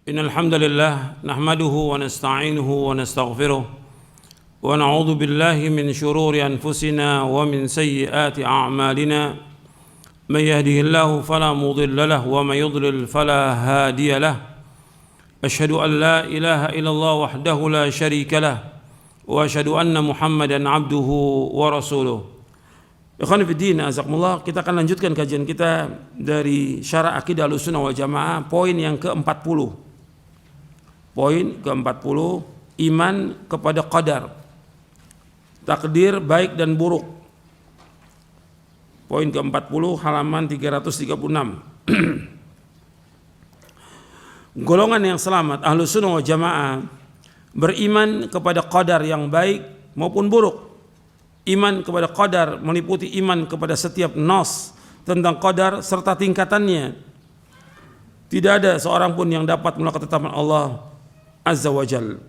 إن الحمد لله نحمده ونستعينه ونستغفره ونعوذ بالله من شرور أنفسنا ومن سيئات أعمالنا من يهده الله فلا مضل له ومن يضلل فلا هادي له أشهد أن لا إله إلا الله وحده لا شريك له وأشهد أن محمدا عبده ورسوله. Ikhwan fillah, azakumullah, kita akan lanjutkan kajian kita dari Syarah Aqidah Ahlussunnah wal Jamaah, poin yang ke-40. Poin ke-40, iman kepada qadar, takdir baik dan buruk. Poin ke-40, halaman 336. Golongan yang selamat Ahlussunnah wal Jamaah beriman kepada qadar yang baik maupun buruk. Iman kepada qadar meliputi iman kepada setiap nas tentang qadar serta tingkatannya. Tidak ada seorang pun yang dapat menolak ketetapan Allah Azza wa Jal.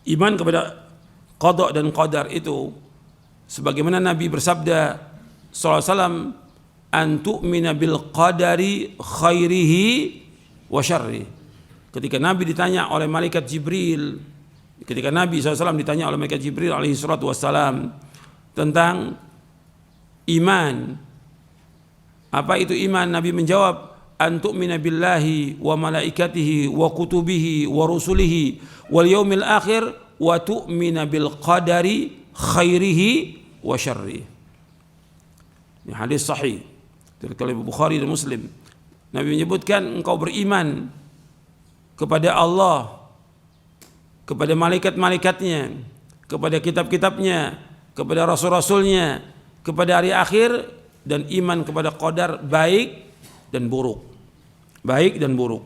Iman kepada qada dan qadar itu sebagaimana Nabi bersabda sallallahu alaihi wasallam, an tu'mina bil qadari khairihi wa syarri. Ketika Nabi ditanya oleh malaikat Jibril, ketika Nabi SAW ditanya oleh malaikat Jibril alaihi salatu wassalam tentang iman, apa itu iman? Nabi menjawab, an tu'mina billahi wa malaikatihi wa kutubihi wa rusulihi wal yaumil akhir wa tu'mina bil qadari khairihi wa syarri. Ini hadis sahih dari Bukhari dan Muslim. Nabi menyebutkan engkau beriman kepada Allah, kepada malaikat-malaikatnya, kepada kitab-kitabnya, kepada rasul-rasulnya, kepada hari akhir, dan iman kepada qadar baik dan buruk. Baik dan buruk.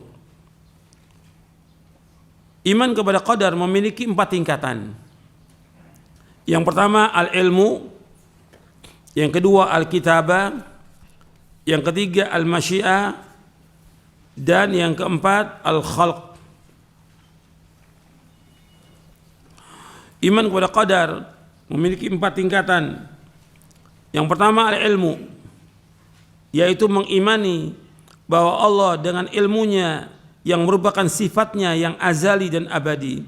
Iman kepada qadar memiliki 4 tingkatan. Yang pertama al-ilmu, yang kedua al-kitabah, yang ketiga al-masyiah, dan yang keempat al-khalq. Iman kepada qadar memiliki 4 tingkatan. Yang pertama al-ilmu, yaitu mengimani bahwa Allah dengan ilmunya yang merupakan sifatnya yang azali dan abadi.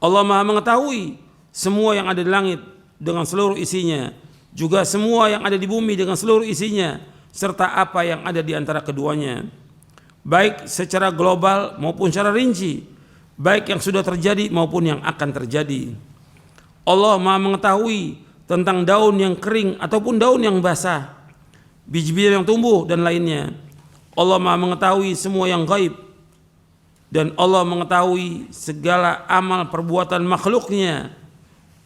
Allah Maha mengetahui semua yang ada di langit dengan seluruh isinya, juga semua yang ada di bumi dengan seluruh isinya, serta apa yang ada di antara keduanya, baik secara global maupun secara rinci, baik yang sudah terjadi maupun yang akan terjadi. Allah Maha mengetahui tentang daun yang kering ataupun daun yang basah, biji-biji yang tumbuh dan lainnya. Allah Maha mengetahui semua yang gaib, dan Allah mengetahui segala amal perbuatan makhluknya.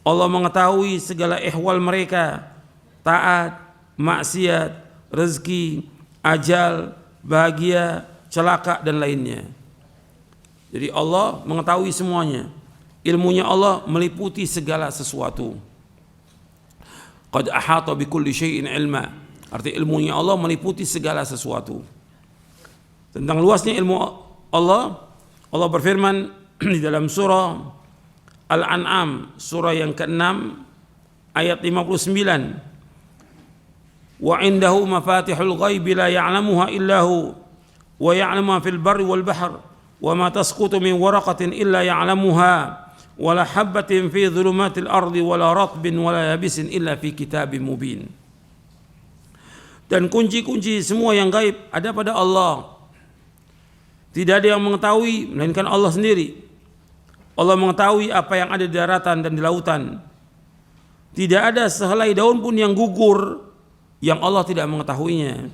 Allah mengetahui segala ihwal mereka, taat, maksiat, rezeki, ajal, bahagia, celaka dan lainnya. Jadi Allah mengetahui semuanya. Ilmunya Allah meliputi segala sesuatu. Qad ahata bikulli syai'in ilma. Arti ilmunya Allah meliputi segala sesuatu. Tentang luasnya ilmu Allah, Allah berfirman di dalam surah Al-An'am, surah yang ke-6 ayat 59. Wa indahu mafatihul ghaibi la ya'lamuha illahu wa ya'lamu ma fil barri wal bahr wa ma tasqutu min waraqatin illa ya'lamuha wa la habatin fi dhulumatil ardi wa la ratbin wa la yabisin illa fi kitabim mubin. Dan kunci-kunci semua yang gaib ada pada Allah. Tidak ada yang mengetahui melainkan Allah sendiri. Allah mengetahui apa yang ada di daratan dan di lautan. Tidak ada sehelai daun pun yang gugur yang Allah tidak mengetahuinya.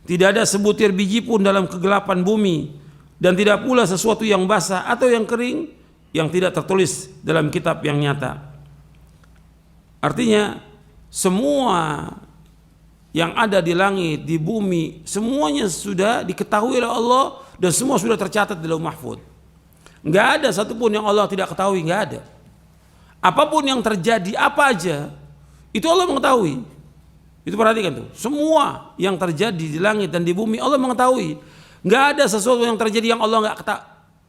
Tidak ada sebutir biji pun dalam kegelapan bumi, dan tidak pula sesuatu yang basah atau yang kering yang tidak tertulis dalam kitab yang nyata. Artinya semua yang ada di langit, di bumi, semuanya sudah diketahui oleh Allah dan semua sudah tercatat di Lauh Mahfuz. Enggak ada satupun yang Allah tidak ketahui, enggak ada. Apapun yang terjadi, apa aja, itu Allah mengetahui. Itu perhatikan tuh, semua yang terjadi di langit dan di bumi Allah mengetahui. Enggak ada sesuatu yang terjadi yang Allah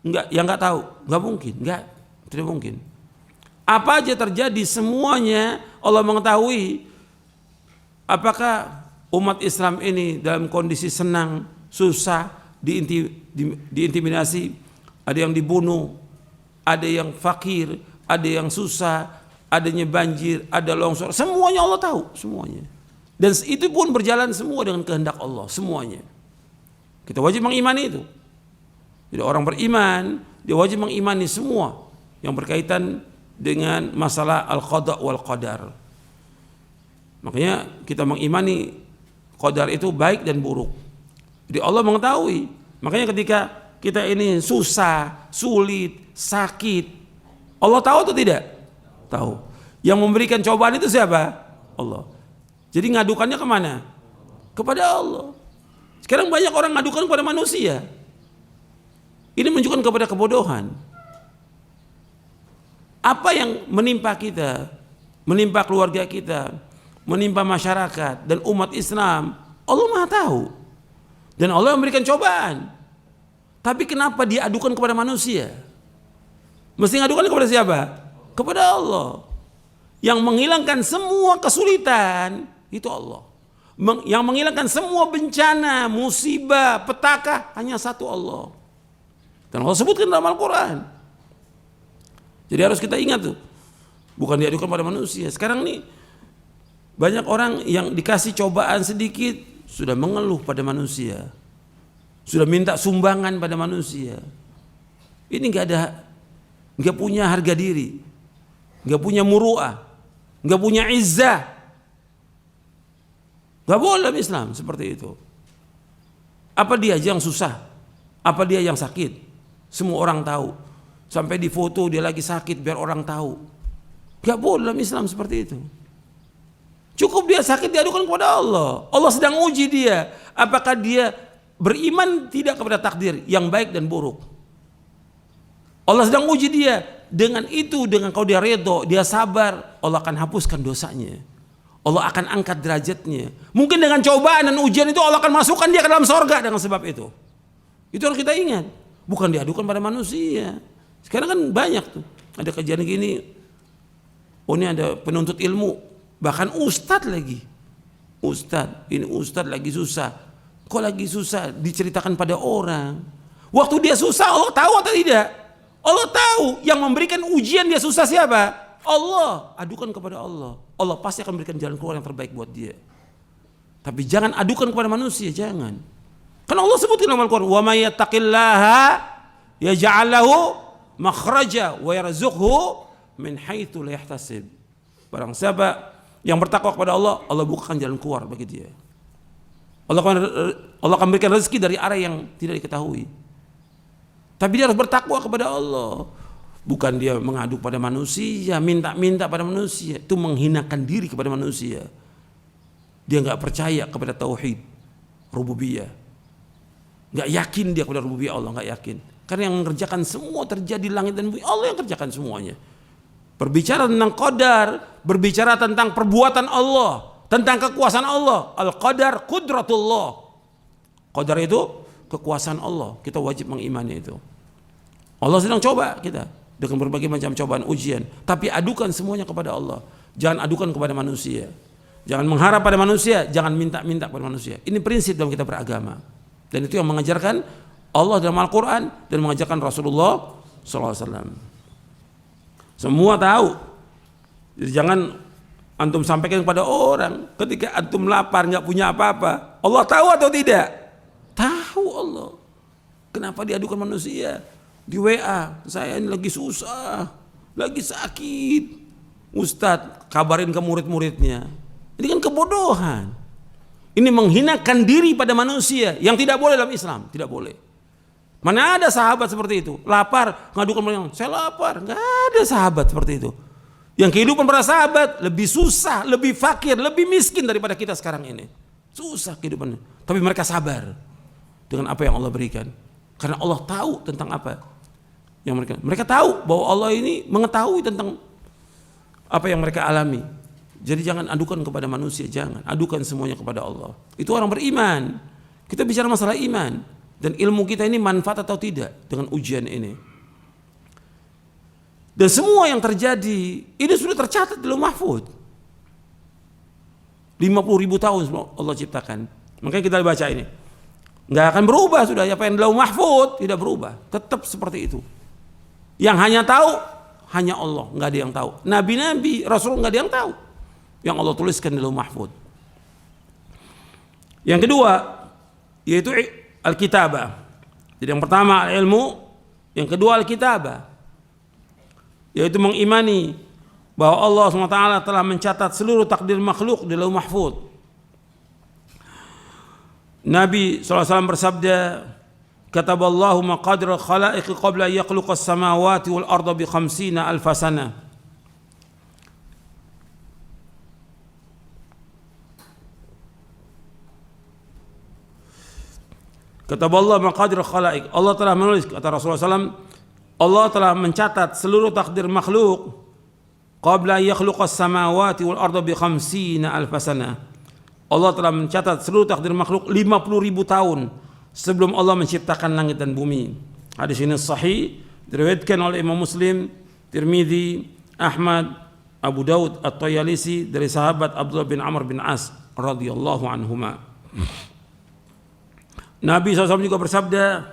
enggak tahu, enggak mungkin, tidak mungkin. Apa aja terjadi semuanya Allah mengetahui. Apakah umat Islam ini dalam kondisi senang, susah, diintimidasi, ada yang dibunuh, ada yang fakir, ada yang susah, adanya banjir, ada longsor, semuanya Allah tahu, semuanya. Dan itu pun berjalan semua dengan kehendak Allah, semuanya. Kita wajib mengimani itu. Jadi orang beriman, dia wajib mengimani semua yang berkaitan dengan masalah al-qada wal qadar. Makanya kita mengimani qadar itu baik dan buruk. Jadi Allah mengetahui. Makanya ketika kita ini susah, sulit, sakit, Allah tahu atau tidak? Tahu. Yang memberikan cobaan itu siapa? Allah. Jadi ngadukannya kemana? Kepada Allah. Sekarang banyak orang ngadukan kepada manusia. Ini menunjukkan kepada kebodohan. Apa yang menimpa kita, menimpa keluarga kita, menimpa masyarakat dan umat Islam, Allah Maha tahu. Dan Allah memberikan cobaan. Tapi kenapa dia adukan kepada manusia? Mesti ngadukan kepada siapa? Kepada Allah. Yang menghilangkan semua kesulitan itu Allah. Yang menghilangkan semua bencana, musibah, petaka hanya satu Allah. Dan Allah sebutkan dalam Al-Quran. Jadi harus kita ingat tuh, bukan diadukan pada manusia. Sekarang nih banyak orang yang dikasih cobaan sedikit sudah mengeluh pada manusia, sudah minta sumbangan pada manusia. Ini nggak punya harga diri, nggak punya muru'ah, nggak punya izzah. Nggak boleh dalam Islam seperti itu. Apa dia yang susah? Apa dia yang sakit? Semua orang tahu. Sampai di foto dia lagi sakit biar orang tahu. Nggak boleh dalam Islam seperti itu. Cukup dia sakit diadukan kepada Allah. Allah sedang uji dia. Apakah dia beriman tidak kepada takdir yang baik dan buruk? Allah sedang uji dia. Dengan itu, dengan kalau dia redho, dia sabar, Allah akan hapuskan dosanya. Allah akan angkat derajatnya. Mungkin dengan cobaan dan ujian itu Allah akan masukkan dia ke dalam sorga dengan sebab itu. Itu harus kita ingat. Bukan diadukan pada manusia. Sekarang kan banyak tuh. Ada kejadian gini. Oh ini ada penuntut ilmu. Bahkan ustadz lagi. Ustadz. Ini ustadz lagi susah. Kok lagi susah? Diceritakan pada orang. Waktu dia susah Allah tahu atau tidak? Allah tahu. Yang memberikan ujian dia susah siapa? Allah. Adukan kepada Allah. Allah pasti akan memberikan jalan keluar yang terbaik buat dia. Tapi jangan adukan kepada manusia, jangan. Karena Allah sebutkan dalam Al-Quran, "Wa may yattaqillaha yaj'al lahu makhraja wa yarzuqhu min haitsu la yahtasib." Barang siapa yang bertakwa kepada Allah, Allah bukakan jalan keluar bagi dia. Allah akan berikan rezeki dari arah yang tidak diketahui. Tapi dia harus bertakwa kepada Allah. Bukan dia mengadu pada manusia, minta-minta pada manusia. Itu menghinakan diri kepada manusia. Dia nggak percaya kepada tauhid rububiyah. Nggak yakin dia kepada rububiyah Allah, nggak yakin. Karena yang mengerjakan semua terjadi langit dan bumi, Allah yang kerjakan semuanya. Berbicara tentang qadar, berbicara tentang perbuatan Allah, tentang kekuasaan Allah. Al-qadar qudratullah. Qadar itu kekuasaan Allah. Kita wajib mengimani itu. Allah sedang coba kita dengan berbagai macam cobaan ujian, tapi adukan semuanya kepada Allah. Jangan adukan kepada manusia. Jangan mengharap pada manusia, jangan minta-minta kepada manusia. Ini prinsip dalam kita beragama. Dan itu yang mengajarkan Allah dalam Al-Quran dan mengajarkan Rasulullah SAW. Semua tahu. Jadi jangan antum sampaikan kepada orang ketika antum lapar nggak punya apa-apa. Allah tahu atau tidak? Tahu Allah. Kenapa diadukan manusia? Di WA, saya ini lagi susah, lagi sakit. Ustadz, kabarin ke murid-muridnya. Ini kan kebodohan. Ini menghinakan diri pada manusia yang tidak boleh dalam Islam, tidak boleh. Mana ada sahabat seperti itu? Lapar, ngadukan mereka, saya lapar. Nggak ada sahabat seperti itu. Yang kehidupan para sahabat lebih susah, lebih fakir, lebih miskin daripada kita sekarang ini. Susah kehidupannya. Tapi mereka sabar dengan apa yang Allah berikan. Karena Allah tahu tentang apa yang mereka tahu bahwa Allah ini mengetahui tentang apa yang mereka alami. Jadi jangan adukan kepada manusia, jangan. Adukan semuanya kepada Allah. Itu orang beriman. Kita bicara masalah iman dan ilmu kita ini manfaat atau tidak dengan ujian ini. Dan semua yang terjadi ini sudah tercatat di Lauh Mahfuz. 50.000 tahun Allah ciptakan. Makanya kita baca ini. Nggak akan berubah sudah. Apa yang di Lauh Mahfuz tidak berubah, tetap seperti itu. Yang hanya tahu hanya Allah, nggak ada yang tahu. Nabi-nabi, Rasul nggak ada yang tahu. Yang Allah tuliskan di Lauh Mahfuz. Yang kedua yaitu Al-Kitabah. Jadi yang pertama ilmu, yang kedua Al-Kitabah, yaitu mengimani bahwa Allah SWT telah mencatat seluruh takdir makhluk di Lauh Mahfuz. Nabi SAW bersabda, kataballahu maqadir al-khalaiqi qabla yakhluqas samawati wal arda bi 50 alf sana. Kataballahu maqadir al-khalaiq. Allah telah menulis, kata Rasulullah SAW, Allah telah mencatat seluruh takdir makhluk qabla yakhluqas samawati wal arda bi 50 alf sana. Allah telah mencatat seluruh takdir makhluk 50.000 tahun sebelum Allah menciptakan langit dan bumi. Hadis ini sahih, diriwayatkan oleh Imam Muslim, Tirmidzi, Ahmad, Abu Daud, At-Tayalisi dari sahabat Abdullah bin Amr bin As radhiyallahu anhuma. Nabi SAW juga bersabda,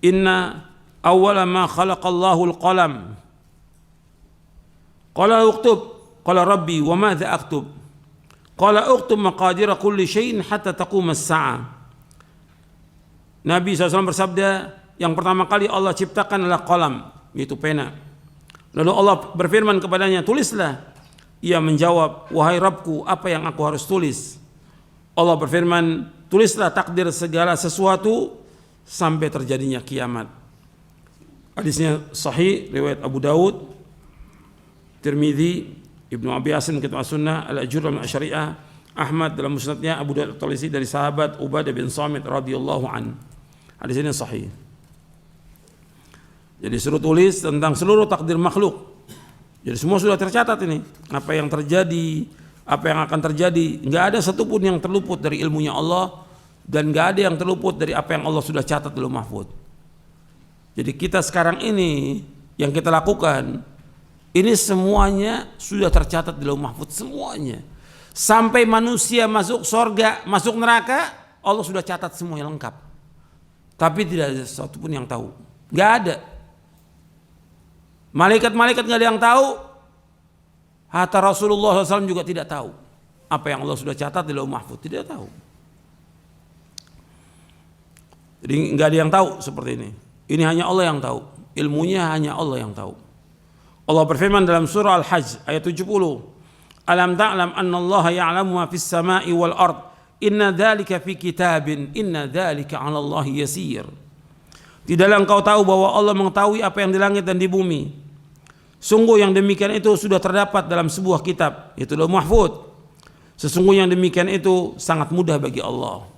inna awwala ma khalaqallahu al-qalam. Qala uktub, qala rabbi wa madza aktub? Qala uktub maqadira kulli syai'in hatta taqum as-sa'ah. Nabi SAW bersabda, yang pertama kali Allah ciptakan adalah qalam, yaitu pena. Lalu Allah berfirman kepadanya, tulislah. Ia menjawab, wahai Rabbku, apa yang aku harus tulis? Allah berfirman, tulislah takdir segala sesuatu sampai terjadinya kiamat. Hadisnya sahih, riwayat Abu Daud, Tirmidzi, Ibnu Abi Asim kitab As-Sunnah, Al-Ajurra min Asy-Syari'ah, Ahmad dalam musnadnya, Abu Daud At-Talisi dari sahabat Ubadah bin Samit radhiyallahu an. Hadis ini sahih. Jadi suruh tulis tentang seluruh takdir makhluk. Jadi semua sudah tercatat ini. Apa yang terjadi, apa yang akan terjadi, enggak ada satupun yang terluput dari ilmunya Allah, dan enggak ada yang terluput dari apa yang Allah sudah catat di Lauh Mahfuz. Jadi kita sekarang ini yang kita lakukan ini semuanya sudah tercatat di Lauh Mahfuz, semuanya. Sampai manusia masuk surga, masuk neraka, Allah sudah catat semuanya lengkap. Tapi tidak ada sesuatu pun yang tahu. Gak ada. Malaikat-malaikat gak ada yang tahu. Hatta Rasulullah SAW juga tidak tahu. Apa yang Allah sudah catat di Lauh Mahfuz, tidak tahu. Jadi gak ada yang tahu seperti ini. Ini hanya Allah yang tahu. Ilmunya hanya Allah yang tahu. Allah berfirman dalam surah Al-Hajj ayat 70, alam ta'lam anna Allah ya'lamu ma fis sama'i wal ard, inna dzalika fi kitabin, inna dzalika 'ala Allah yasir. Tidaklah engkau tahu bahwa Allah mengetahui apa yang di langit dan di bumi? Sungguh yang demikian itu sudah terdapat dalam sebuah kitab, yaitu Lauh Mahfuz. Sesungguhnya yang demikian itu sangat mudah bagi Allah.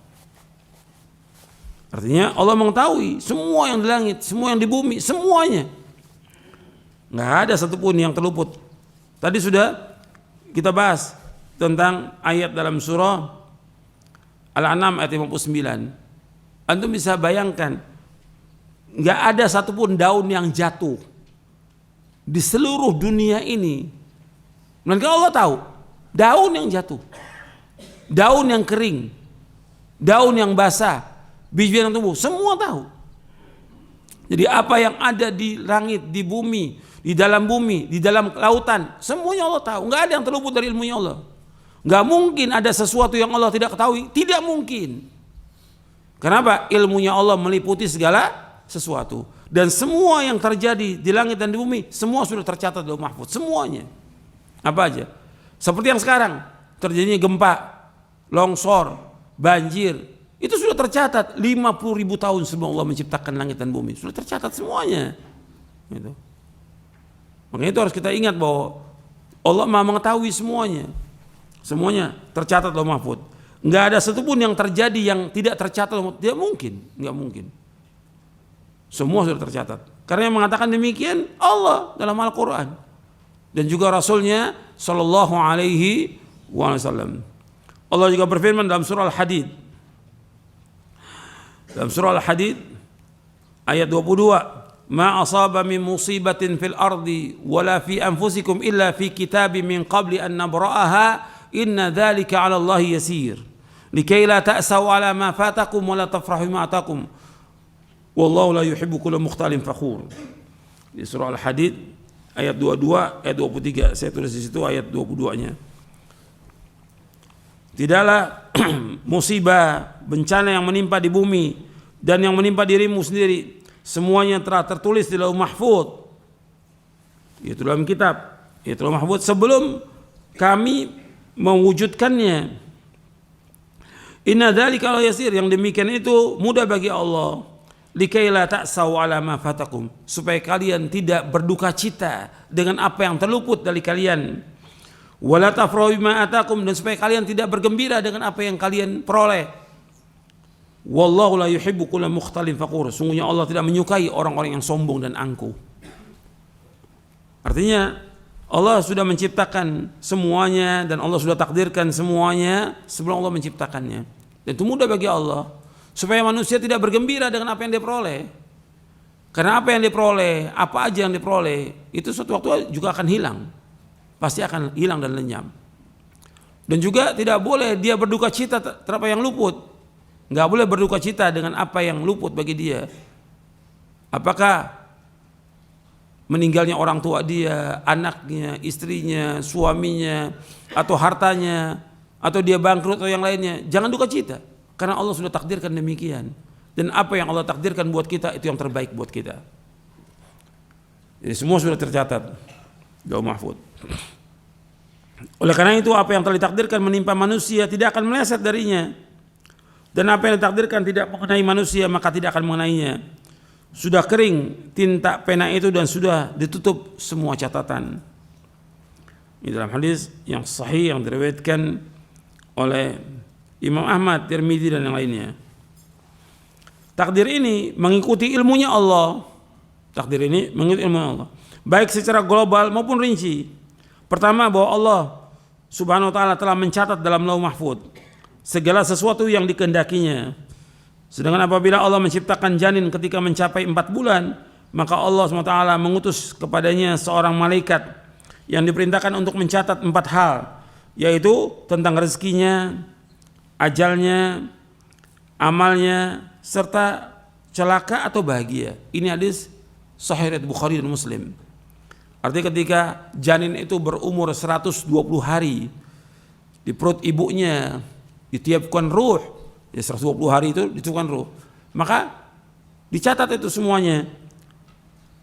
Artinya Allah mengetahui semua yang di langit, semua yang di bumi, semuanya. Nggak ada satupun yang terluput. Tadi sudah kita bahas tentang ayat dalam surah Al-An'am ayat 59. Antum bisa bayangkan, nggak ada satupun daun yang jatuh di seluruh dunia ini. Melainkan Allah tahu daun yang jatuh, daun yang kering, daun yang basah, biji yang tumbuh, semua tahu. Jadi apa yang ada di langit, di bumi, di dalam lautan, semuanya Allah tahu. Nggak ada yang terluput dari ilmunya Allah. Nggak mungkin ada sesuatu yang Allah tidak ketahui, tidak mungkin. Kenapa? Ilmunya Allah meliputi segala sesuatu. Dan semua yang terjadi di langit dan di bumi, semua sudah tercatat di Lauh Mahfuz, semuanya. Apa aja? Seperti yang sekarang, terjadinya gempa, longsor, banjir, itu sudah tercatat 50.000 tahun sebelum Allah menciptakan langit dan bumi. Sudah tercatat semuanya. Gitu. Makanya itu harus kita ingat bahwa Allah Maha mengetahui semuanya. Semuanya tercatat Lauh Mahfuz. Enggak ada satupun yang terjadi yang tidak tercatat. Tidak mungkin, enggak mungkin. Semua sudah tercatat. Karena yang mengatakan demikian Allah dalam Al-Quran dan juga Rasulnya Sallallahu Alaihi Wasallam. Allah juga berfirman dalam surah Al-Hadid. Dalam surah Al-Hadid ayat 22, ma asaba min musibatin fil ardi wala fi anfusikum illa fi kitabin min qabli an nabra'aha inna dzalika 'ala Allah yasir. Likai la ta'saw ala ma fatakum wa la tafrahu ma atakum. Wallahu la yuhibbu kulla mukhtalin fakhur. Di surah Al-Hadid ayat 22, ayat 23. Saya tulis di situ ayat 22-nya. Tidaklah musibah, bencana yang menimpa di bumi dan yang menimpa dirimu sendiri, semuanya telah tertulis di Lauh Mahfuz. Itu dalam kitab, itu Lauh Mahfuz sebelum kami mewujudkannya. Inna dzalika la yasir, yang demikian itu mudah bagi Allah. Likai la ta'saw ala ma fatakum, supaya kalian tidak berduka cita dengan apa yang terluput dari kalian. Wala tafrahu bima atakum, dan supaya kalian tidak bergembira dengan apa yang kalian peroleh. Wallahu la yuhibbu kulla mukhtalin fakhur, sungguhnya Allah tidak menyukai orang-orang yang sombong dan angkuh. Artinya Allah sudah menciptakan semuanya dan Allah sudah takdirkan semuanya sebelum Allah menciptakannya. Dan itu mudah bagi Allah supaya manusia tidak bergembira dengan apa yang dia peroleh. Karena apa yang diperoleh, apa aja yang diperoleh, itu suatu waktu juga akan hilang. Pasti akan hilang dan lenyap. Dan juga tidak boleh dia berduka cita terhadap apa yang luput. Enggak boleh berduka cita dengan apa yang luput bagi dia. Apakah meninggalnya orang tua dia, anaknya, istrinya, suaminya, atau hartanya, atau dia bangkrut atau yang lainnya, jangan duka cita, karena Allah sudah takdirkan demikian. Dan apa yang Allah takdirkan buat kita itu yang terbaik buat kita. Jadi semua sudah tercatat di Lauh Mahfuz. Oleh karena itu apa yang telah ditakdirkan menimpa manusia tidak akan meleset darinya, dan apa yang ditakdirkan tidak mengenai manusia maka tidak akan mengenainya. Sudah kering tinta pena itu dan sudah ditutup semua catatan. Ini dalam hadis yang sahih yang diriwayatkan oleh Imam Ahmad, Tirmidzi dan yang lainnya. Takdir ini mengikuti ilmunya Allah. Takdir ini mengikuti ilmunya Allah, baik secara global maupun rinci. Pertama, bahwa Allah Subhanahu wa taala telah mencatat dalam Lauh Mahfuz segala sesuatu yang dikehendakinya. Sedangkan apabila Allah menciptakan janin ketika mencapai 4 bulan, maka Allah SWT mengutus kepadanya seorang malaikat yang diperintahkan untuk mencatat 4 hal, yaitu tentang rezekinya, ajalnya, amalnya, serta celaka atau bahagia. Ini hadis sahih riwayat Bukhari dan Muslim. Artinya ketika janin itu berumur 120 hari di perut ibunya, ditiupkan ruh, ya 120 hari itu ditiupkan ruh, maka dicatat itu semuanya,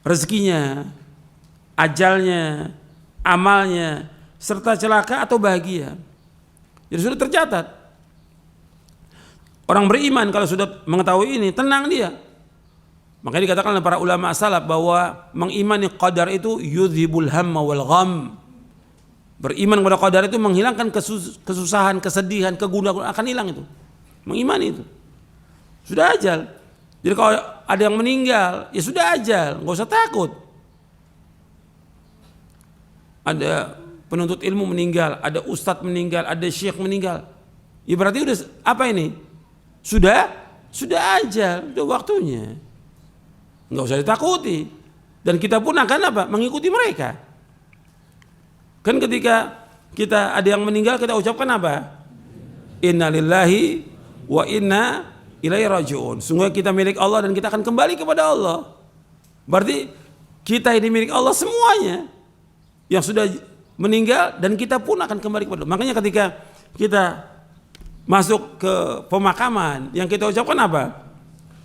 rezekinya, ajalnya, amalnya, serta celaka atau bahagia. Jadi sudah tercatat. Orang beriman kalau sudah mengetahui ini, tenang dia. Makanya dikatakan oleh para ulama salaf bahwa mengimani qadar itu yudhibul hamma wal gham. Beriman kepada qadar itu menghilangkan kesusahan, kesedihan, kegundahan, akan hilang itu. Mengimani itu. Sudah ajal. Jadi kalau ada yang meninggal, ya sudah ajal, enggak usah takut. Ada penuntut ilmu meninggal, ada ustadz meninggal, ada syekh meninggal. Ya berarti udah apa ini? Sudah ajal, sudah waktunya. Enggak usah ditakuti. Dan kita pun akan apa? Mengikuti mereka. Kan ketika kita ada yang meninggal, kita ucapkan apa? Inna lillahi wa inna ilaihi raji'un. Sungguh kita milik Allah dan kita akan kembali kepada Allah. Berarti kita ini milik Allah semuanya. Yang sudah meninggal dan kita pun akan kembali kepada Allah. Makanya ketika kita masuk ke pemakaman, yang kita ucapkan apa?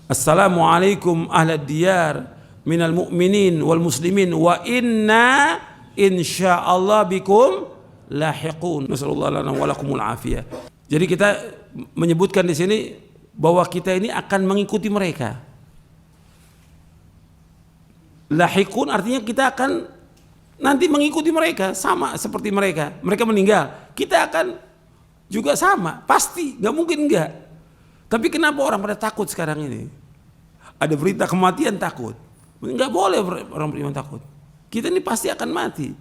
Assalamualaikum ahlad diyar minal mu'minin wal muslimin wa inna insyaallah bikum lahiqun. Nasallallahu lana wa lakumul afiyah. Jadi kita menyebutkan di sini bahwa kita ini akan mengikuti mereka. Lahiqun artinya kita akan nanti mengikuti mereka, sama seperti mereka. Mereka meninggal, kita akan juga sama, pasti, nggak mungkin enggak. Tapi kenapa orang pada takut sekarang ini? Ada berita kematian takut. Nggak boleh orang beriman takut. Kita ini pasti akan mati.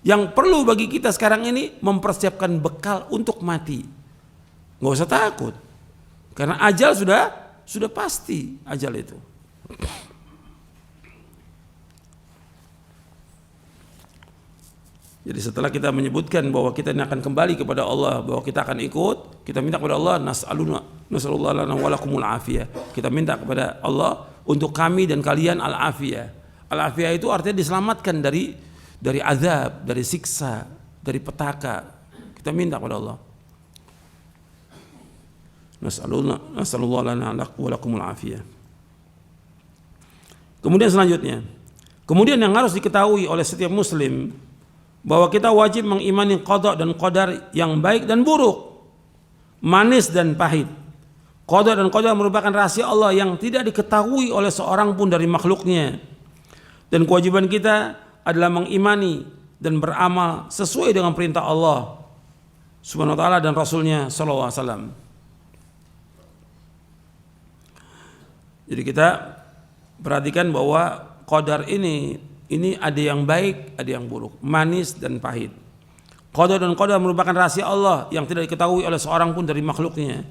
Yang perlu bagi kita sekarang ini mempersiapkan bekal untuk mati. Nggak usah takut, karena ajal sudah pasti ajal itu. Jadi setelah kita menyebutkan bahwa kita ini akan kembali kepada Allah, bahwa kita akan ikut, kita minta kepada Allah, nasallallahu lana wa lakumul afiyah. Kita minta kepada Allah untuk kami dan kalian al-afiyah. Al-afiyah itu artinya diselamatkan dari azab, dari siksa, dari petaka. Kita minta kepada Allah. Nasallallahu lana wa lakumul afiyah. Kemudian selanjutnya, kemudian yang harus diketahui oleh setiap muslim bahwa kita wajib mengimani qada dan qadar yang baik dan buruk, manis dan pahit. Qada dan qadar merupakan rahasia Allah yang tidak diketahui oleh seorang pun dari makhluknya. Dan kewajiban kita adalah mengimani dan beramal sesuai dengan perintah Allah Subhanahu wa taala dan Rasulnya sallallahu alaihi wasallam. Jadi kita perhatikan bahwa qadar ini ada yang baik, ada yang buruk, manis dan pahit. Qada dan qadar merupakan rahasia Allah yang tidak diketahui oleh seorang pun dari makhluknya.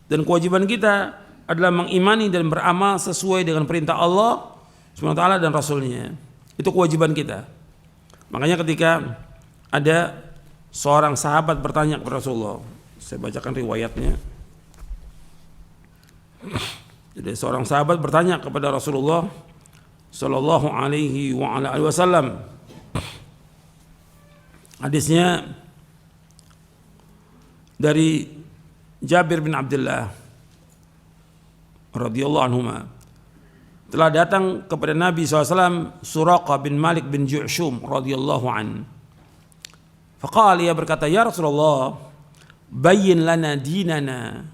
Dan kewajiban kita adalah mengimani dan beramal sesuai dengan perintah Allah Subhanahu wa taala dan Rasulnya. Itu kewajiban kita. Makanya ketika ada seorang sahabat bertanya kepada Rasulullah, saya bacakan riwayatnya. Jadi seorang sahabat bertanya kepada Rasulullah sallallahu alaihi wa ala alihi wasallam. Hadisnya dari Jabir bin Abdullah radhiyallahu anhuma. Telah datang kepada Nabi SAW Suraqah bin Malik bin Ju'shum radhiyallahu an. Faqala, ia berkata, ya Rasulullah, bayyin lana dinana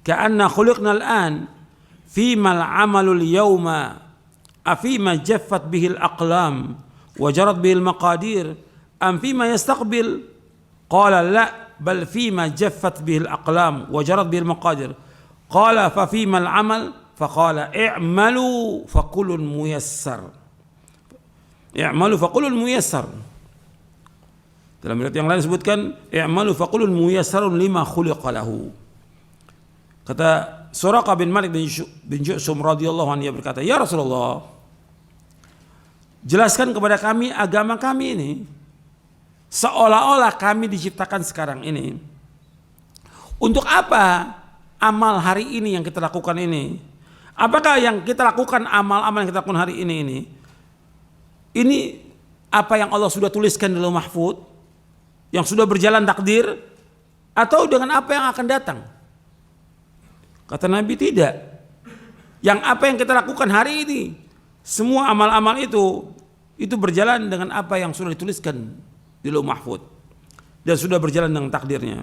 ka'anna khuliqna al-an fima al-amalul yawma afima jaffat bihil aqlam wa jarat bihil maqadir am fima yastaqbil. Qala la bal fima jaffat bihil aqlam wa jarat bihil maqadir. Qala fa fima al-amal. Faqala i'malu fakullun muyassar. I'malu fakullun muyassar. Dalam riwayat yang lain disebutkan i'malu fakullun muyassarun lima khuliqa lahu. Kata Suraqah bin Malik bin Ju'shum radhiyallahu anhu, berkata, ya Rasulullah, jelaskan kepada kami agama kami ini seolah-olah kami diciptakan sekarang ini. Untuk apa amal hari ini yang kita lakukan ini? Apakah yang kita lakukan, amal-amal yang kita lakukan hari ini apa yang Allah sudah tuliskan di Lauh Mahfuz, yang sudah berjalan takdir, atau dengan apa yang akan datang? Kata Nabi, tidak. Yang apa yang kita lakukan hari ini, semua amal-amal itu berjalan dengan apa yang sudah dituliskan di Lauh Mahfuz dan sudah berjalan dengan takdirnya.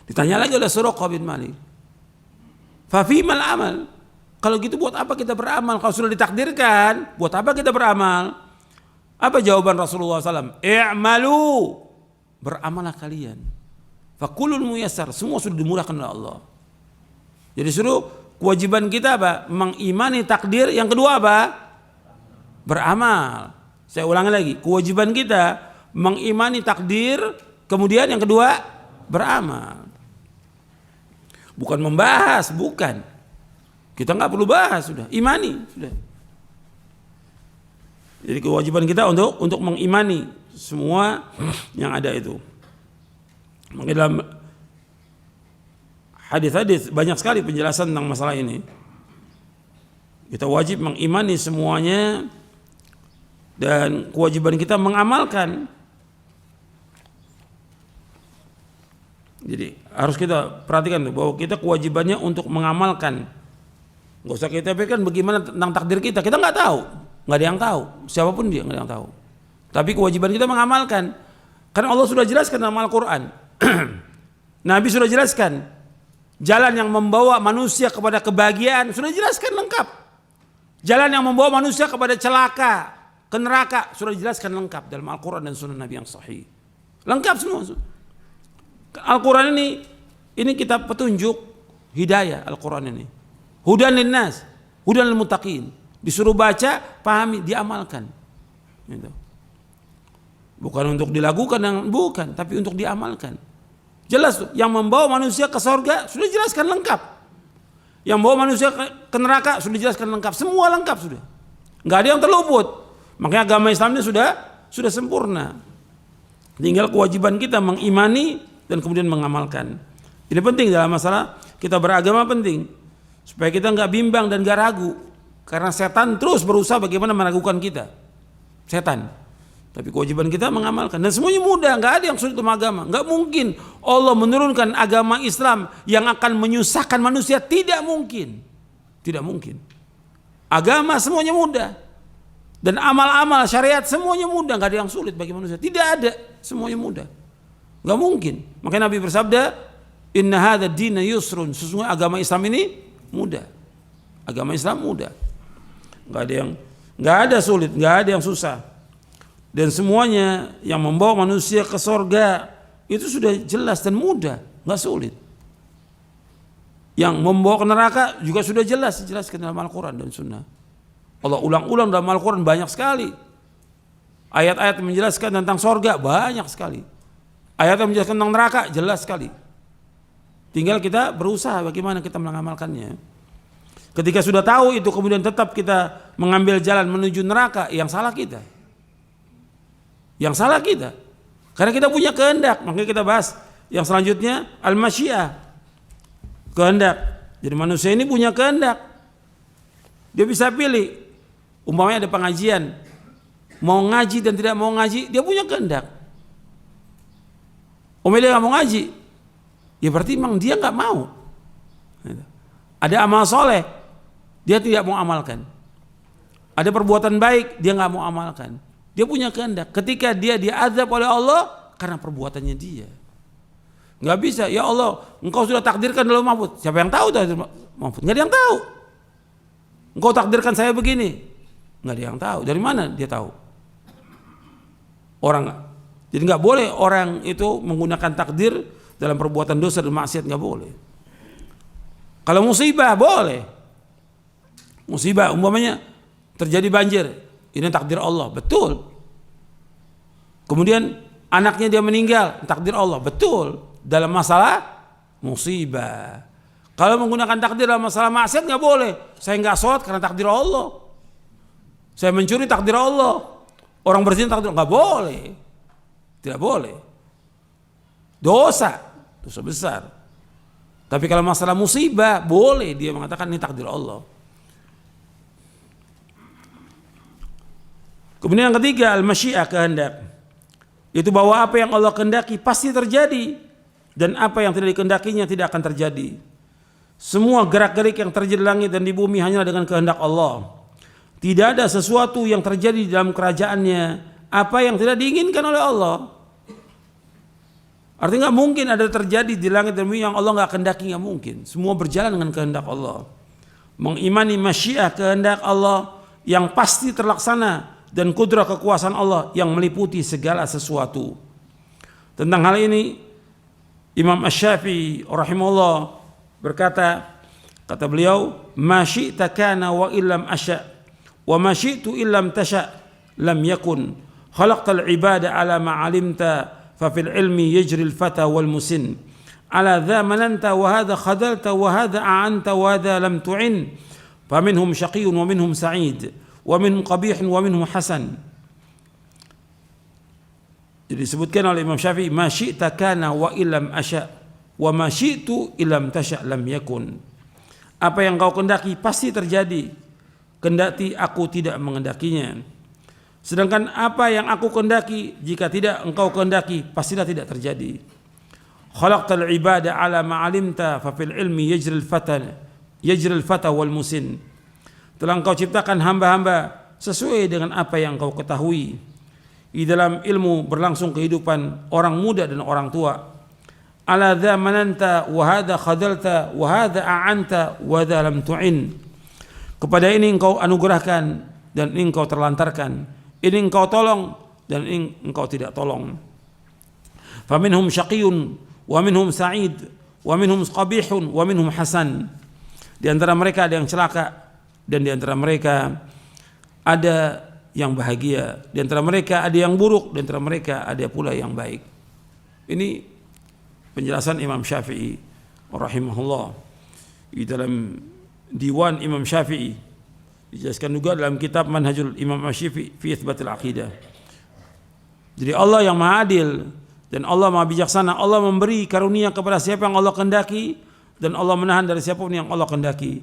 Ditanya lagi oleh Suraqah bin Malik, fa fimal amal? Kalau gitu buat apa kita beramal? Kalau sudah ditakdirkan, buat apa kita beramal? Apa jawaban Rasulullah SAW? I'malu, beramalah kalian. Fakullun muyassar, semua sudah dimurahkan oleh Allah. Jadi suruh kewajiban kita apa? Mengimani takdir. Yang kedua apa? Beramal. Saya ulangi lagi, kewajiban kita mengimani takdir, kemudian yang kedua beramal. Bukan membahas, bukan. Kita nggak perlu bahas, sudah imani, sudah. Jadi kewajiban kita untuk mengimani semua yang ada itu. Maka dalam hadis-hadis banyak sekali penjelasan tentang masalah ini. Kita wajib mengimani semuanya dan kewajiban kita mengamalkan. Jadi harus kita perhatikan bahwa kita kewajibannya untuk mengamalkan. Gak usah kita pikirkan bagaimana tentang takdir kita nggak tahu, nggak ada yang tahu, siapapun dia nggak ada yang tahu. Tapi kewajiban kita mengamalkan, karena Allah sudah jelaskan dalam Al-Quran. Nabi sudah jelaskan jalan yang membawa manusia kepada kebahagiaan, sudah jelaskan lengkap. Jalan yang membawa manusia kepada celaka, ke neraka, sudah dijelaskan lengkap dalam Al-Quran dan Sunnah Nabi yang sahih. Lengkap semua. Al-Quran ini kitab petunjuk hidayah. Al-Quran ini hudan linnas, hudan lil muttaqin. Disuruh baca, pahami, diamalkan. Gitu. Bukan untuk dilakukan, bukan, tapi untuk diamalkan. Jelas tuh, yang membawa manusia ke surga sudah dijelaskan lengkap. Yang membawa manusia ke neraka sudah dijelaskan lengkap. Semua lengkap sudah. Nggak ada yang terluput. Makanya agama Islam ini sudah sempurna. Tinggal kewajiban kita mengimani dan kemudian mengamalkan. Ini penting dalam masalah kita beragama, penting supaya kita nggak bimbang dan nggak ragu, karena setan terus berusaha bagaimana meragukan kita. Setan. Tapi kewajiban kita mengamalkan, dan semuanya mudah, nggak ada yang sulit dalam agama. Nggak mungkin Allah menurunkan agama Islam yang akan menyusahkan manusia, tidak mungkin. Tidak mungkin. Agama semuanya mudah. Dan amal-amal syariat semuanya mudah, nggak ada yang sulit bagi manusia. Tidak ada, semuanya mudah. Nggak mungkin. Makanya Nabi bersabda, Inna hadza dina yusrun. Sesungguhnya agama Islam ini mudah. Agama Islam mudah. Nggak ada sulit, nggak ada yang susah. Dan semuanya yang membawa manusia ke sorga itu sudah jelas dan mudah, nggak sulit. Yang membawa ke neraka juga sudah jelas, dijelaskan dalam Al-Quran dan Sunnah. Allah ulang-ulang dalam Al-Quran banyak sekali. Ayat-ayat yang menjelaskan tentang sorga banyak sekali. Ayat yang menjelaskan tentang neraka jelas sekali. Tinggal kita berusaha bagaimana kita mengamalkannya. Ketika sudah tahu itu kemudian tetap kita mengambil jalan menuju neraka, yang salah kita. Yang salah kita. Karena kita punya kehendak. Makanya kita bahas yang selanjutnya al-masyiah. Kehendak. Jadi manusia ini punya kehendak. Dia bisa pilih. Umpamanya ada pengajian, mau ngaji dan tidak mau ngaji, dia punya kehendak. Dia nggak mau ngaji, ya berarti memang dia nggak mau. Ada amal soleh, dia tidak mau amalkan. Ada perbuatan baik, dia nggak mau amalkan. Dia punya kehendak. Ketika dia diazab oleh Allah karena perbuatannya dia, nggak bisa. Ya Allah, Engkau sudah takdirkan dalam mahfuz. Siapa yang tahu dalam mahfuz? Nggak ada yang tahu. Engkau takdirkan saya begini. Nggak ada yang tahu. Dari mana dia tahu? Orang. Jadi nggak boleh orang itu menggunakan takdir dalam perbuatan dosa dan maksiat, nggak boleh. Kalau musibah boleh. Musibah umpamanya terjadi banjir, ini takdir Allah, betul. Kemudian anaknya dia meninggal, takdir Allah, betul. Dalam masalah musibah. Kalau menggunakan takdir dalam masalah maksiat nggak boleh. Saya nggak sholat karena takdir Allah. Saya mencuri takdir Allah. Orang berzina takdir, nggak boleh. Tidak boleh. Dosa besar. Tapi kalau masalah musibah boleh dia mengatakan ini takdir Allah. Kemudian yang ketiga al-masyiah, kehendak. Itu bahwa apa yang Allah kehendaki pasti terjadi dan apa yang tidak dikehendakinya tidak akan terjadi. Semua gerak-gerik yang terjadi di langit dan di bumi hanyalah dengan kehendak Allah. Tidak ada sesuatu yang terjadi dalam kerajaannya apa yang tidak diinginkan oleh Allah. Artinya nggak mungkin ada terjadi di langit dan bumi yang Allah nggak kehendaki, nggak mungkin. Semua berjalan dengan kehendak Allah. Mengimani masyiah, kehendak Allah yang pasti terlaksana, dan kudrah kekuasaan Allah yang meliputi segala sesuatu. Tentang hal ini Imam Asy-Syafi'i rahimahullah berkata, kata beliau, ma syi'ta kana wa illam asya' wa ma syi'tu illam tasha' lam yakun khalaqtal ibada ala ma 'alimta fa fil ilmi yajri al fata wal musin ala dha mananta wa hadha khadalta wa hadha a'anta wa hadha lam tu'in fa minhum syaqiyyun wa minhum sa'id wa minhum qabihun wa minhum hasan. Jadi disebutkan oleh Imam Syafi'i, ma syi'ta kana wa illam asya' wa ma syi'tu illam tasha' lam yakun. Apa yang kau kehendaki pasti terjadi, kendati aku tidak mengendakinya. Sedangkan apa yang aku kehendaki, jika tidak engkau kehendaki, pastilah tidak terjadi. Khalaqtal ibada ala ma 'alimta fa fil ilmi yajri al fata wal musin. Telah engkau ciptakan hamba-hamba sesuai dengan apa yang engkau ketahui. Di dalam ilmu berlangsung kehidupan orang muda dan orang tua. Ala dha mananta wa hadha khadalta wa hadha a'anta wa hadha lam tu'in. Kepada ini engkau anugerahkan dan ini engkau terlantarkan. Ini engkau tolong dan ini engkau tidak tolong. Faminhum syaqiyyun wa minhum sa'id wa minhum qabihun wa minhum hasan. Di antara mereka ada yang celaka dan di antara mereka ada yang bahagia. Di antara mereka ada yang buruk, di antara mereka ada pula yang baik. Ini penjelasan Imam Syafi'i rahimahullah di dalam Diwan Imam Syafi'i, dijelaskan juga dalam kitab Manhajul Imam Syafi'i fi Itsbatil Aqidah. Jadi Allah yang Maha Adil dan Allah Maha Bijaksana. Allah memberi karunia kepada siapa yang Allah kehendaki dan Allah menahan dari siapapun yang Allah kehendaki.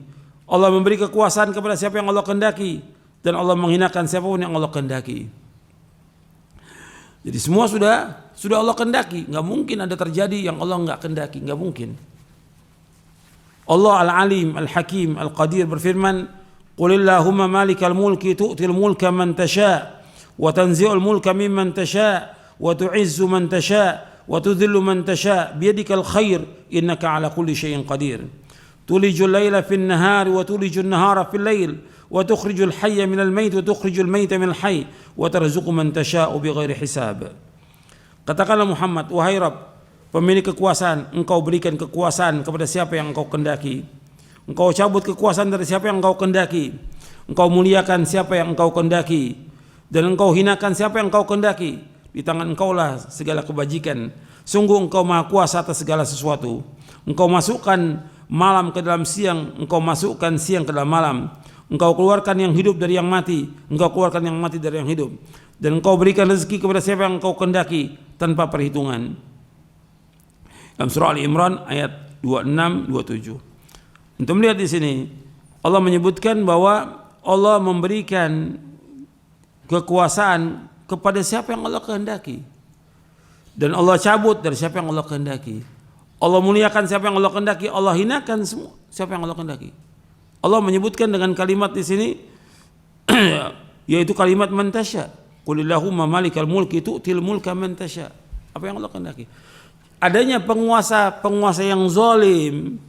Allah memberi kekuasaan kepada siapa yang Allah kehendaki dan Allah menghinakan siapapun yang Allah kehendaki. Jadi semua sudah Allah kehendaki. Nggak mungkin ada terjadi yang Allah nggak kehendaki, nggak mungkin. Allah Al-Alim, Al-Hakim, Al-Qadir berfirman, "Qulillahumma malikal mulki tu'til mulka man tasha' wa tanzi'ul mulka mimman tasha' wa tu'izzu man tasha' wa tudhillu man tasha' biyadikal khair innaka 'ala kulli syai'in qadir. Tulijul laila fin nahari wa tulijul nahara fil lail wa tukhrijul hayya minal mayt wa tukhrijul mayta minal hayy wa tarzuqu man tasha'u bighairi hisab." Katakanlah Muhammad, wahai Rabb, pemilik kekuasaan, engkau berikan kekuasaan kepada siapa yang engkau kehendaki. Engkau cabut kekuasaan dari siapa yang engkau kehendaki. Engkau muliakan siapa yang engkau kehendaki. Dan engkau hinakan siapa yang engkau kehendaki. Di tangan engkaulah segala kebajikan. Sungguh engkau maha kuasa atas segala sesuatu. Engkau masukkan malam ke dalam siang. Engkau masukkan siang ke dalam malam. Engkau keluarkan yang hidup dari yang mati. Engkau keluarkan yang mati dari yang hidup. Dan engkau berikan rezeki kepada siapa yang engkau kehendaki tanpa perhitungan. Dalam surah Al-Imran ayat 26-27. Untuk melihat di sini Allah menyebutkan bahwa Allah memberikan kekuasaan kepada siapa yang Allah kehendaki. Dan Allah cabut dari siapa yang Allah kehendaki. Allah muliakan siapa yang Allah kehendaki, Allah hinakan semua siapa yang Allah kehendaki. Allah menyebutkan dengan kalimat di sini yaitu kalimat man tasya. Qulillahumma malikal mulki tu'til mulka man tasya. Apa yang Allah kehendaki. Adanya penguasa yang zalim,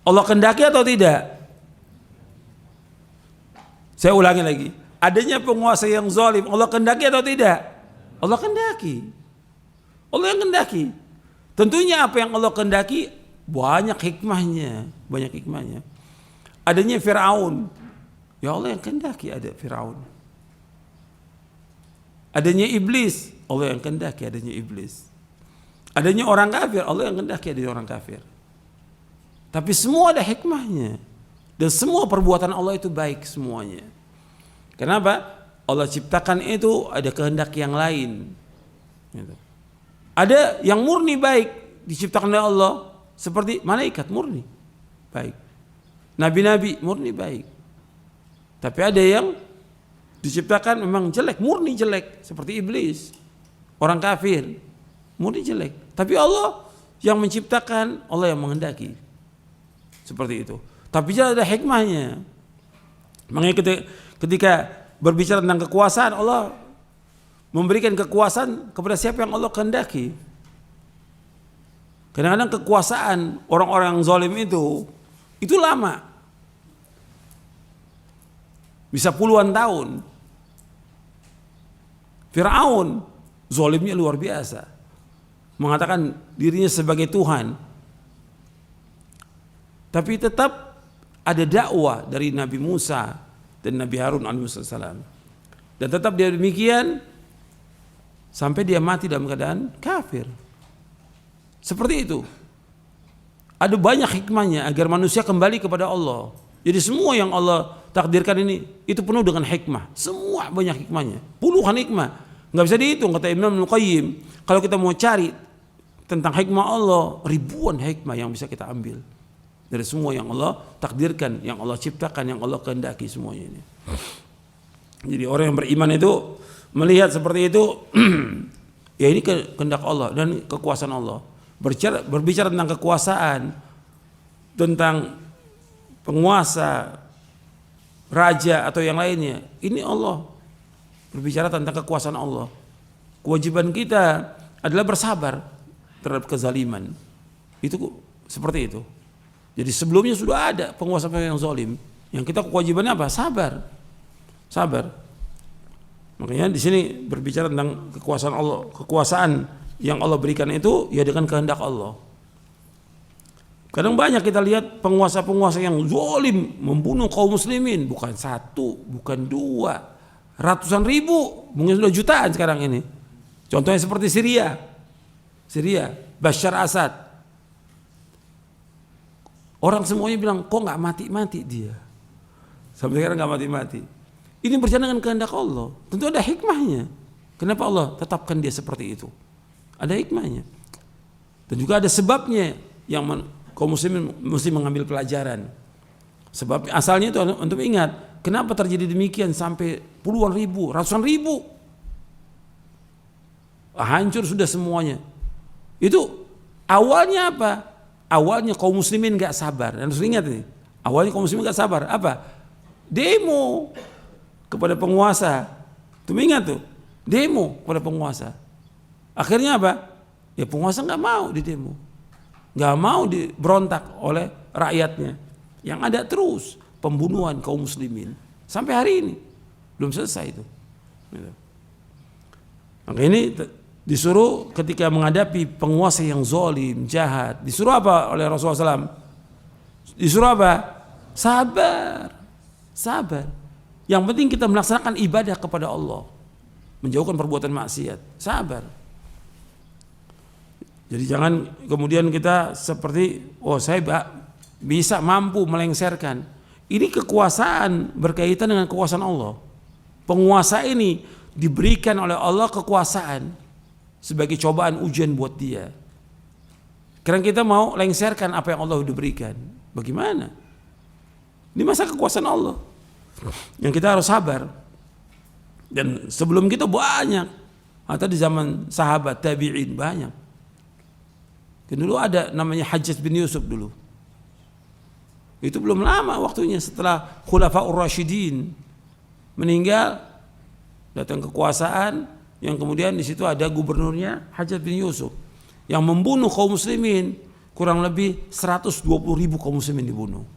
Allah kehendaki atau tidak? Saya ulangi lagi. Adanya penguasa yang zalim, Allah kehendaki atau tidak? Allah kehendaki. Allah yang kehendaki. Tentunya apa yang Allah kehendaki banyak hikmahnya, Adanya Firaun, ya Allah yang kehendaki ada Firaun. Adanya iblis, Allah yang kehendaki adanya iblis. Adanya orang kafir, Allah yang kehendaki adanya orang kafir. Tapi semua ada hikmahnya. Dan semua perbuatan Allah itu baik semuanya. Kenapa? Allah ciptakan itu ada kehendak yang lain. Ada yang murni baik diciptakan oleh Allah. Seperti malaikat murni baik. Nabi-nabi murni baik. Tapi ada yang diciptakan memang jelek, murni jelek. Seperti iblis, orang kafir, murni jelek. Tapi Allah yang menciptakan, Allah yang menghendaki. Seperti itu. Tapi juga ada hikmahnya. Makanya ketika berbicara tentang kekuasaan, Allah memberikan kekuasaan kepada siapa yang Allah kehendaki. Kadang-kadang kekuasaan orang-orang yang zalim itu lama. Bisa puluhan tahun. Firaun zalimnya luar biasa. Mengatakan dirinya sebagai Tuhan. Tapi tetap ada dakwah dari Nabi Musa dan Nabi Harun alaihissalam. Dan tetap dia demikian sampai dia mati dalam keadaan kafir. Seperti itu. Ada banyak hikmahnya agar manusia kembali kepada Allah. Jadi semua yang Allah takdirkan ini itu penuh dengan hikmah. Semua banyak hikmahnya. Puluhan hikmah. Nggak bisa dihitung kata Imam Al-Qayyim. Kalau kita mau cari tentang hikmah Allah, ribuan hikmah yang bisa kita ambil dari semua yang Allah takdirkan, yang Allah ciptakan, yang Allah kehendaki semuanya ini. Jadi orang yang beriman itu melihat seperti itu, ya ini kehendak Allah dan kekuasaan Allah. Berbicara tentang kekuasaan, tentang penguasa, raja atau yang lainnya, ini Allah berbicara tentang kekuasaan Allah. Kewajiban kita adalah bersabar terhadap kezaliman. Itu seperti itu. Jadi sebelumnya sudah ada penguasa yang zalim. Yang kita kewajibannya apa? Sabar. Sabar. Makanya di sini berbicara tentang kekuasaan Allah, kekuasaan yang Allah berikan itu ya dengan kehendak Allah. Kadang banyak kita lihat penguasa-penguasa yang zalim membunuh kaum muslimin, bukan satu, bukan dua, ratusan ribu, mungkin sudah jutaan sekarang ini. Contohnya seperti Syria, Bashar Assad. Orang semuanya bilang kok nggak mati-mati dia, sampai sekarang nggak mati-mati. Ini berjalan dengan kehendak Allah, tentu ada hikmahnya. Kenapa Allah tetapkan dia seperti itu? Ada hikmahnya. Dan juga ada sebabnya yang kaum muslimin mesti mengambil pelajaran. Sebab asalnya itu untuk ingat, kenapa terjadi demikian sampai puluhan ribu, ratusan ribu. Hancur sudah semuanya. Itu awalnya apa? Awalnya kaum muslimin gak sabar. Dan harus ingat nih, awalnya kaum muslimin gak sabar. Apa? Demo kepada penguasa. Tuh ingat tuh, demo kepada penguasa. Akhirnya apa? Ya penguasa gak mau didemo, gak mau diberontak oleh rakyatnya. Yang ada terus pembunuhan kaum muslimin sampai hari ini belum selesai itu. Maka ini disuruh ketika menghadapi penguasa yang zalim, jahat, disuruh apa oleh Rasulullah SAW? Disuruh apa? Sabar, sabar. Yang penting kita melaksanakan ibadah kepada Allah, menjauhkan perbuatan maksiat, sabar. Jadi jangan kemudian kita seperti saya bisa mampu melengsarkan. Ini kekuasaan berkaitan dengan kekuasaan Allah. Penguasa ini diberikan oleh Allah kekuasaan sebagai cobaan ujian buat dia. Karena kita mau lengsarkan apa yang Allah sudah berikan. Bagaimana? Ini masa kekuasaan Allah yang kita harus sabar. Dan sebelum kita banyak, atau di zaman sahabat tabi'in banyak. Dulu ada namanya Hajjaj bin Yusuf dulu. Itu belum lama waktunya setelah Khulafaur Rasyidin meninggal, datang kekuasaan yang kemudian di situ ada gubernurnya Hajjaj bin Yusuf yang membunuh kaum muslimin, kurang lebih 120.000 kaum muslimin dibunuh.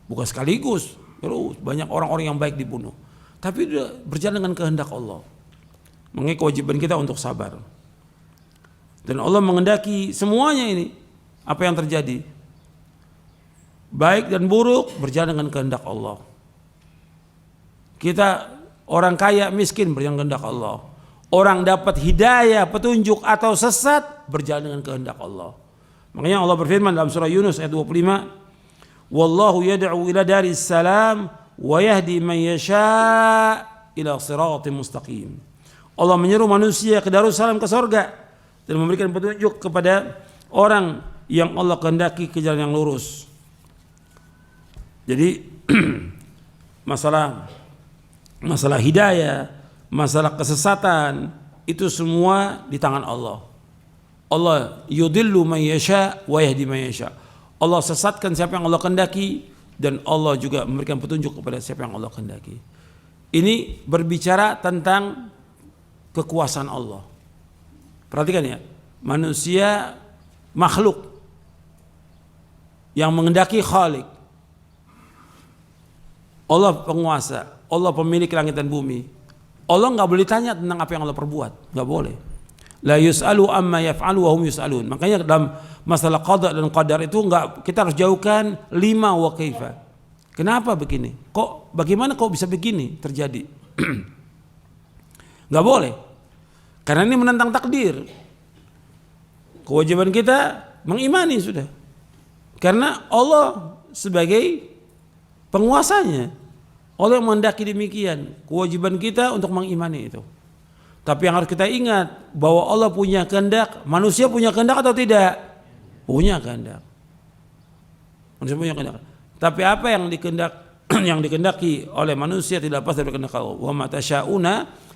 Bukan sekaligus, terus banyak orang-orang yang baik dibunuh. Tapi berjalan dengan kehendak Allah. Mengenai kewajiban kita untuk sabar. Dan Allah mengendaki semuanya ini, apa yang terjadi, baik dan buruk berjalan dengan kehendak Allah. Kita orang kaya miskin berjalan dengan kehendak Allah. Orang dapat hidayah, petunjuk atau sesat berjalan dengan kehendak Allah. Makanya Allah berfirman dalam surah Yunus ayat 25, "Wallahu yad'u ila daris salam wa yahdi man yasha' ila siratim mustaqim." Allah menyeru manusia ke Darussalam, ke surga, dan memberikan petunjuk kepada orang yang Allah kehendaki ke jalan yang lurus. Jadi masalah hidayah, masalah kesesatan itu semua di tangan Allah. Allah yudillu man yasha wa yahdi man yasha. Allah sesatkan siapa yang Allah kehendaki dan Allah juga memberikan petunjuk kepada siapa yang Allah kehendaki. Ini berbicara tentang kekuasaan Allah. Perhatikan ya, manusia makhluk yang mengendaki Khalik. Allah penguasa, Allah pemilik langit dan bumi. Allah nggak boleh tanya tentang apa yang Allah perbuat, nggak boleh. La yus'alu amma yaf'alu wa hum yus'alun. Makanya dalam masalah qada dan qadar itu kita harus jauhkan 5 wa kaifa. Kenapa begini? Bagaimana kok bisa begini terjadi? Nggak boleh. Karena ini menentang takdir. Kewajiban kita mengimani sudah. Karena Allah sebagai penguasanya, Allah yang menghendaki demikian. Kewajiban kita untuk mengimani itu. Tapi yang harus kita ingat bahwa Allah punya kehendak. Manusia punya kehendak atau tidak? Punya kehendak. Manusia punya kehendak. Tapi apa yang dikehendaki oleh manusia tidak lepas dari kehendak Allah. Wa ma tasyauna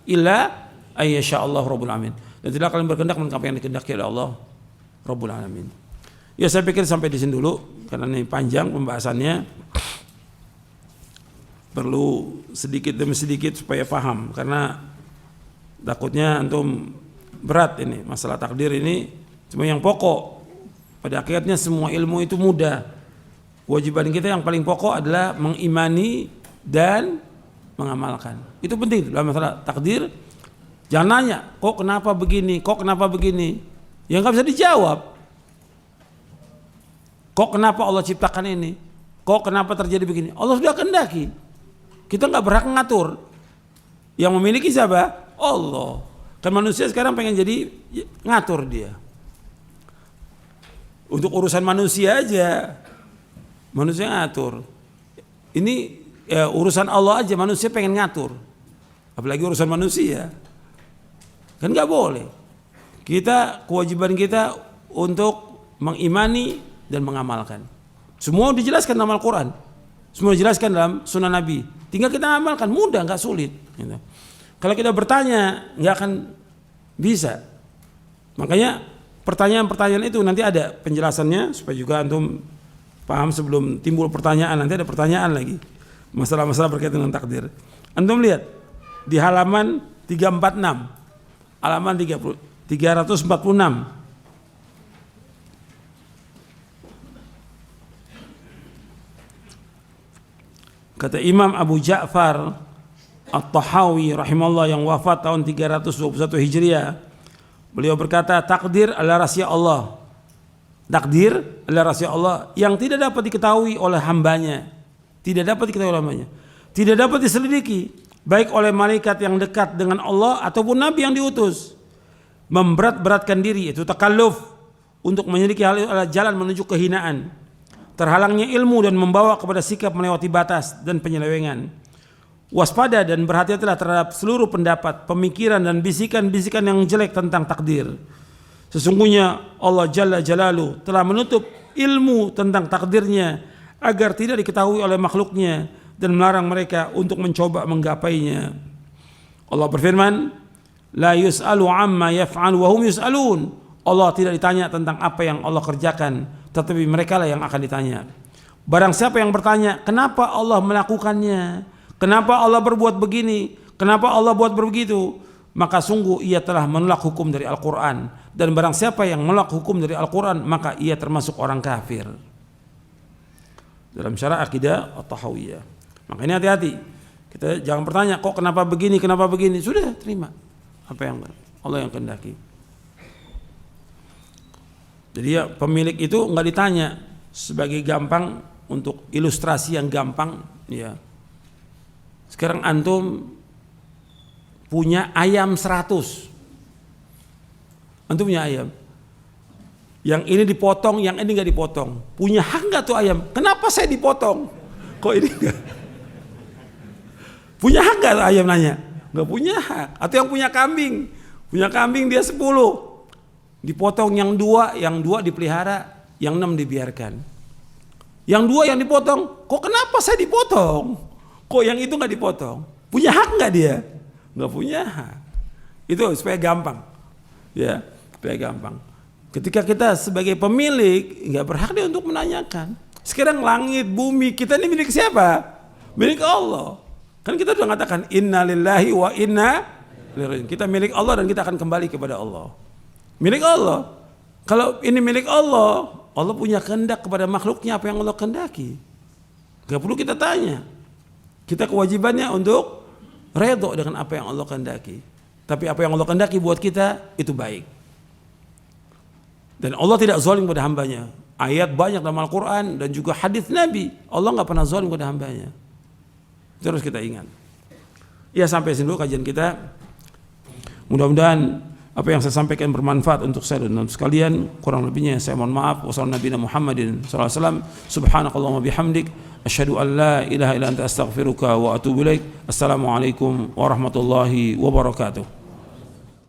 illa ayyasha Allah Rabbul Alamin. Dan tidak kalian berkehendak melainkan apa yang dikehendaki oleh Allah Rabbul Alamin. Ya saya pikir sampai di sini dulu karena ini panjang pembahasannya. Perlu sedikit demi sedikit supaya paham, karena takutnya antum berat ini masalah takdir ini. Cuma yang pokok pada akhirnya semua ilmu itu mudah. Kewajiban kita yang paling pokok adalah mengimani dan mengamalkan. Itu penting dalam masalah takdir. Jangan nanya, kok kenapa begini, kok kenapa begini, yang nggak bisa dijawab. Kok kenapa Allah ciptakan ini, kok kenapa terjadi begini, Allah sudah kehendaki. Kita nggak berhak ngatur. Yang memiliki siapa? Allah. Kan manusia sekarang pengen jadi ngatur dia. Untuk urusan manusia aja, manusia ngatur. Ini urusan Allah aja manusia pengen ngatur. Apalagi urusan manusia. Kan nggak boleh. Kewajiban kita untuk mengimani dan mengamalkan. Semua dijelaskan dalam Al-Quran, semua dijelaskan dalam Sunnah Nabi. Tinggal kita amalkan, mudah, nggak sulit. Gitu. Kalau kita bertanya, nggak akan bisa. Makanya pertanyaan-pertanyaan itu nanti ada penjelasannya supaya juga antum paham sebelum timbul pertanyaan. Nanti ada pertanyaan lagi, masalah-masalah berkaitan dengan takdir. Antum lihat di halaman 346, halaman 346. Kata Imam Abu Ja'far At-Tahawi rahimahullah yang wafat tahun 321 Hijriah, beliau berkata, takdir adalah rahasia Allah. Takdir adalah rahasia Allah yang tidak dapat diketahui oleh hambanya. Tidak dapat diketahui oleh hambanya. Tidak dapat diselidiki baik oleh malaikat yang dekat dengan Allah ataupun nabi yang diutus. Memberat-beratkan diri, itu takalluf, untuk menyelidiki hal itu adalah jalan menuju kehinaan. Terhalangnya ilmu dan membawa kepada sikap melewati batas dan penyelewengan. Waspada dan berhati-hatilah terhadap seluruh pendapat, pemikiran dan bisikan-bisikan yang jelek tentang takdir. Sesungguhnya Allah Jalla Jalaluhu telah menutup ilmu tentang takdirnya agar tidak diketahui oleh makhluknya dan melarang mereka untuk mencoba menggapainya. Allah berfirman, la yus'alu amma yaf'al wa hum yus'alun. Allah tidak ditanya tentang apa yang Allah kerjakan, tetapi mereka lah yang akan ditanya. Barang siapa yang bertanya, kenapa Allah melakukannya? Kenapa Allah berbuat begini? Kenapa Allah buat begitu? Maka sungguh ia telah menolak hukum dari Al-Quran. Dan barang siapa yang menolak hukum dari Al-Quran, maka ia termasuk orang kafir. Dalam syarah akidah At-Tahawiyah. Makanya hati-hati. Kita jangan bertanya, kok kenapa begini, kenapa begini. Sudah, terima apa yang Allah yang kehendaki. Jadi ya, pemilik itu nggak ditanya sebagai gampang untuk ilustrasi yang gampang. Ya. Sekarang antum punya ayam 100. Antum punya ayam. Yang ini dipotong, yang ini nggak dipotong. Punya hak nggak tuh ayam? Kenapa saya dipotong? Kok ini nggak? Punya hak nggak tuh ayam nanya? Nggak punya hak. Atau yang punya kambing dia 10. Dipotong yang 2 dipelihara, yang 6 dibiarkan. Yang 2 yang dipotong, kok kenapa saya dipotong? Kok yang itu nggak dipotong? Punya hak nggak dia? Nggak punya hak. Itu supaya gampang, ya, supaya gampang. Ketika kita sebagai pemilik nggak berhak dia untuk menanyakan. Sekarang langit, bumi kita ini milik siapa? Milik Allah. Kan kita sudah mengatakan Inna lillahi wa inna ilaihi raji'un. Kita milik Allah dan kita akan kembali kepada Allah. Milik Allah. Kalau ini milik Allah, Allah punya kehendak kepada makhluknya apa yang Allah kehendaki. Gak perlu kita tanya. Kita kewajibannya untuk redho dengan apa yang Allah kehendaki. Tapi apa yang Allah kehendaki buat kita itu baik. Dan Allah tidak zalim pada hambanya. Ayat banyak dalam Al-Quran dan juga hadis Nabi. Allah gak pernah zalim pada hambanya. Terus kita ingat. Ya, sampai sini dulu kajian kita. Mudah-mudahan apa yang saya sampaikan bermanfaat untuk saya dan sekalian. Kurang lebihnya saya mohon maaf. Wassalamualaikum warahmatullahi wabarakatuh. Subhanakallahumma bihamdik, asyhadu an la ilaha illa anta astaghfiruka wa atubu ilaik. Assalamualaikum warahmatullahi wabarakatuh.